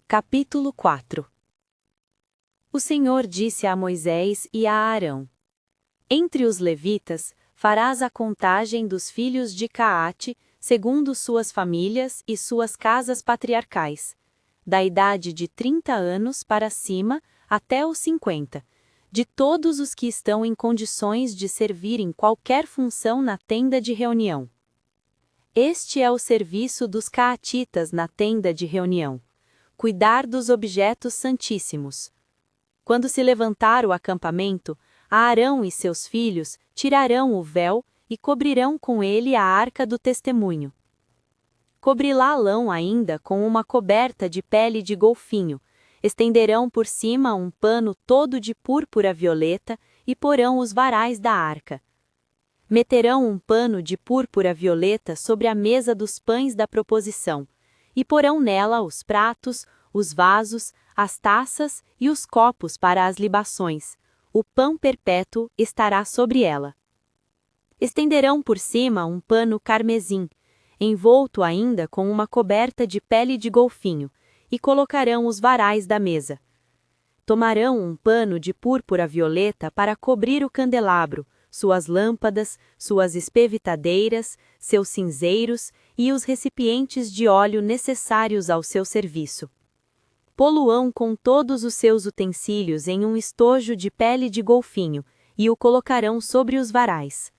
Capítulo 4. O Senhor disse a Moisés e a Arão: Entre os levitas, farás a contagem dos filhos de Caate, segundo suas famílias e suas casas patriarcais, da idade de 30 anos para cima até os 50, de todos os que estão em condições de servir em qualquer função na tenda de reunião. Este é o serviço dos caatitas na tenda de reunião: cuidar dos objetos santíssimos. Quando se levantar o acampamento, Arão e seus filhos tirarão o véu e cobrirão com ele a arca do testemunho. Cobrilá-lão ainda com uma coberta de pele de golfinho, estenderão por cima um pano todo de púrpura violeta e porão os varais da arca. Meterão um pano de púrpura violeta sobre a mesa dos pães da proposição, e porão nela os pratos, os vasos, as taças e os copos para as libações. O pão perpétuo estará sobre ela. Estenderão por cima um pano carmesim, envolto ainda com uma coberta de pele de golfinho, e colocarão os varais da mesa. Tomarão um pano de púrpura violeta para cobrir o candelabro, suas lâmpadas, suas espevitadeiras, seus cinzeiros e os recipientes de óleo necessários ao seu serviço. Poluão com todos os seus utensílios em um estojo de pele de golfinho, e o colocarão sobre os varais.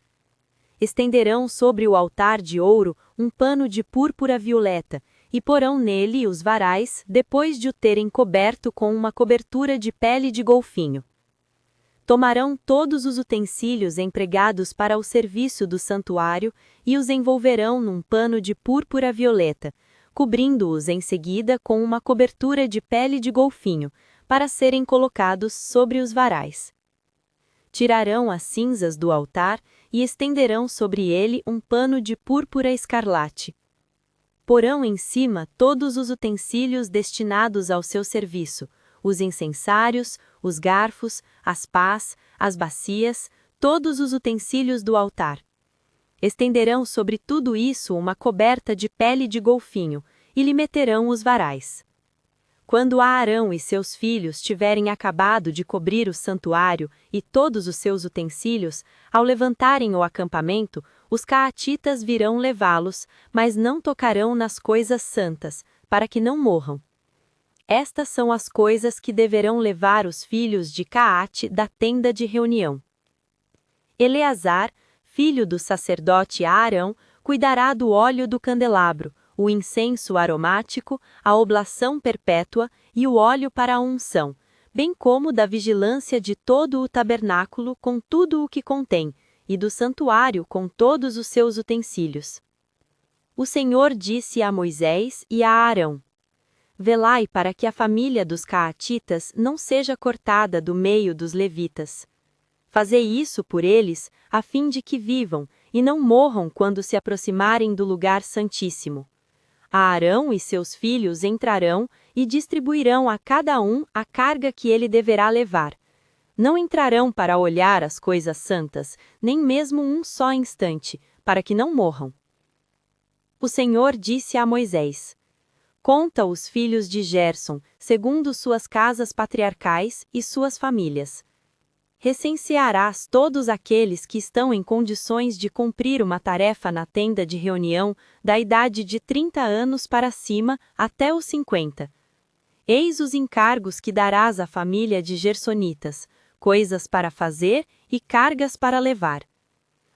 Estenderão sobre o altar de ouro um pano de púrpura violeta, e porão nele os varais, depois de o terem coberto com uma cobertura de pele de golfinho. Tomarão todos os utensílios empregados para o serviço do santuário e os envolverão num pano de púrpura violeta, cobrindo-os em seguida com uma cobertura de pele de golfinho, para serem colocados sobre os varais. Tirarão as cinzas do altar e estenderão sobre ele um pano de púrpura escarlate. Porão em cima todos os utensílios destinados ao seu serviço, os incensários, os garfos, as pás, as bacias, todos os utensílios do altar. Estenderão sobre tudo isso uma coberta de pele de golfinho, e lhe meterão os varais. Quando Arão e seus filhos tiverem acabado de cobrir o santuário e todos os seus utensílios, ao levantarem o acampamento, os caatitas virão levá-los, mas não tocarão nas coisas santas, para que não morram. Estas são as coisas que deverão levar os filhos de Caate da tenda de reunião. Eleazar, filho do sacerdote Arão, cuidará do óleo do candelabro, o incenso aromático, a oblação perpétua e o óleo para a unção, bem como da vigilância de todo o tabernáculo com tudo o que contém, e do santuário com todos os seus utensílios. O Senhor disse a Moisés e a Arão: Velai para que a família dos caatitas não seja cortada do meio dos levitas. Fazei isso por eles, a fim de que vivam, e não morram quando se aproximarem do lugar santíssimo. Arão e seus filhos entrarão e distribuirão a cada um a carga que ele deverá levar. Não entrarão para olhar as coisas santas, nem mesmo um só instante, para que não morram. O Senhor disse a Moisés: Conta os filhos de Gerson, segundo suas casas patriarcais e suas famílias. Recensearás todos aqueles que estão em condições de cumprir uma tarefa na tenda de reunião, da idade de 30 anos para cima até os 50. Eis os encargos que darás à família de Gersonitas: coisas para fazer e cargas para levar.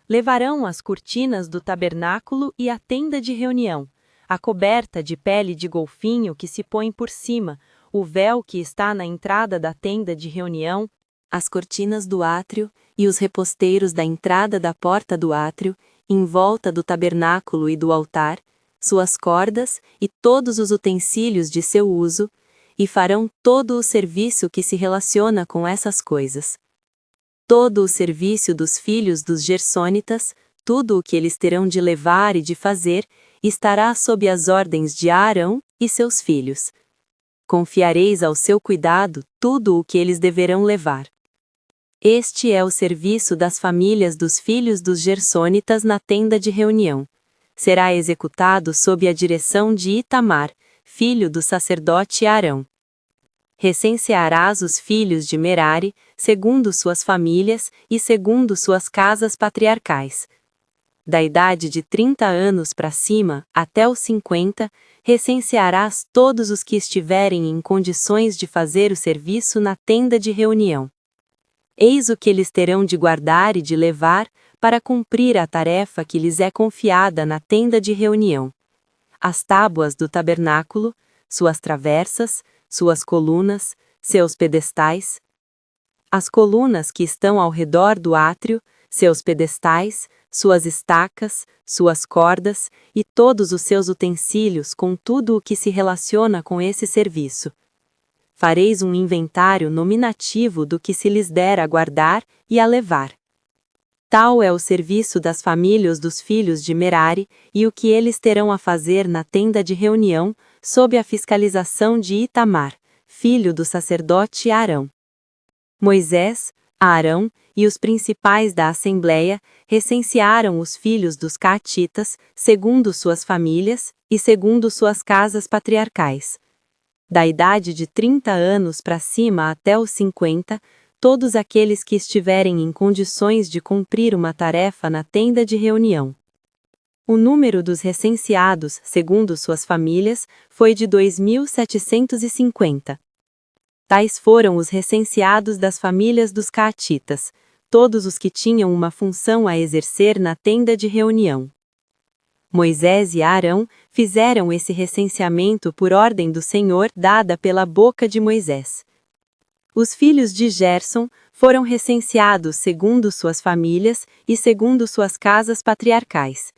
Levarão as cortinas do tabernáculo e a tenda de reunião, a coberta de pele de golfinho que se põe por cima, o véu que está na entrada da tenda de reunião, as cortinas do átrio e os reposteiros da entrada da porta do átrio, em volta do tabernáculo e do altar, suas cordas e todos os utensílios de seu uso, e farão todo o serviço que se relaciona com essas coisas. Todo o serviço dos filhos dos Gersonitas, tudo o que eles terão de levar e de fazer, estará sob as ordens de Arão e seus filhos. Confiareis ao seu cuidado tudo o que eles deverão levar. Este é o serviço das famílias dos filhos dos Gersonitas na tenda de reunião. Será executado sob a direção de Itamar, filho do sacerdote Arão. Recensearás os filhos de Merari, segundo suas famílias e segundo suas casas patriarcais. Da idade de 30 anos para cima, até os 50, recensearás todos os que estiverem em condições de fazer o serviço na tenda de reunião. Eis o que eles terão de guardar e de levar, para cumprir a tarefa que lhes é confiada na tenda de reunião: as tábuas do tabernáculo, suas travessas, suas colunas, seus pedestais, as colunas que estão ao redor do átrio, seus pedestais, suas estacas, suas cordas e todos os seus utensílios com tudo o que se relaciona com esse serviço. Fareis um inventário nominativo do que se lhes der a guardar e a levar. Tal é o serviço das famílias dos filhos de Merari e o que eles terão a fazer na tenda de reunião, sob a fiscalização de Itamar, filho do sacerdote Arão. Moisés, Arão e os principais da Assembleia recensearam os filhos dos caatitas, segundo suas famílias e segundo suas casas patriarcais. Da idade de 30 anos para cima até os 50, todos aqueles que estiverem em condições de cumprir uma tarefa na tenda de reunião. O número dos recenseados, segundo suas famílias, foi de 2.750. Tais foram os recenseados das famílias dos caatitas, todos os que tinham uma função a exercer na tenda de reunião. Moisés e Arão fizeram esse recenseamento por ordem do Senhor dada pela boca de Moisés. Os filhos de Gerson foram recenseados segundo suas famílias e segundo suas casas patriarcais.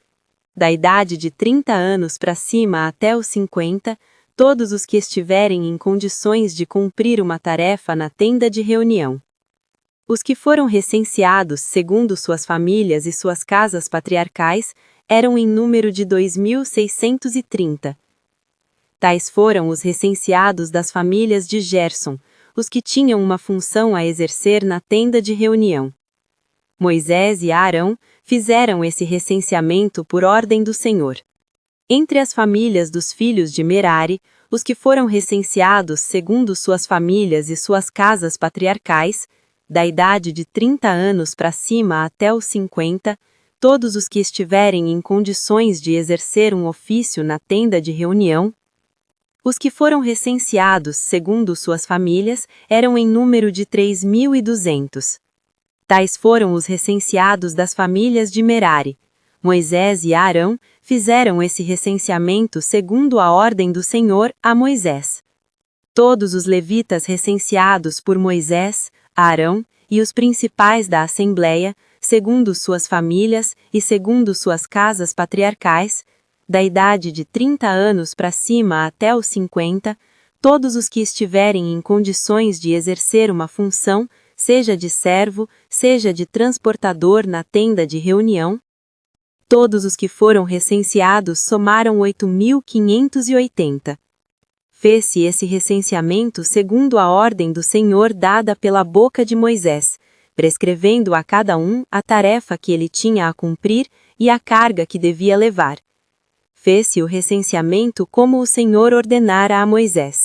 Da idade de 30 anos para cima até os 50, todos os que estiverem em condições de cumprir uma tarefa na tenda de reunião. Os que foram recenseados segundo suas famílias e suas casas patriarcais eram em número de 2.630. Tais foram os recenseados das famílias de Gerson, os que tinham uma função a exercer na tenda de reunião. Moisés e Arão fizeram esse recenseamento por ordem do Senhor. Entre as famílias dos filhos de Merari, os que foram recenseados segundo suas famílias e suas casas patriarcais, da idade de 30 anos para cima até os 50, todos os que estiverem em condições de exercer um ofício na tenda de reunião. Os que foram recenseados segundo suas famílias eram em número de 3.200. Tais foram os recenseados das famílias de Merari. Moisés e Arão fizeram esse recenseamento segundo a ordem do Senhor a Moisés. Todos os levitas recenseados por Moisés, Arão e os principais da Assembleia, segundo suas famílias e segundo suas casas patriarcais, da idade de 30 anos para cima até os 50, todos os que estiverem em condições de exercer uma função, seja de servo, seja de transportador na tenda de reunião. Todos os que foram recenseados somaram 8.580. Fez-se esse recenseamento segundo a ordem do Senhor dada pela boca de Moisés, prescrevendo a cada um a tarefa que ele tinha a cumprir e a carga que devia levar. Fez-se o recenseamento como o Senhor ordenara a Moisés.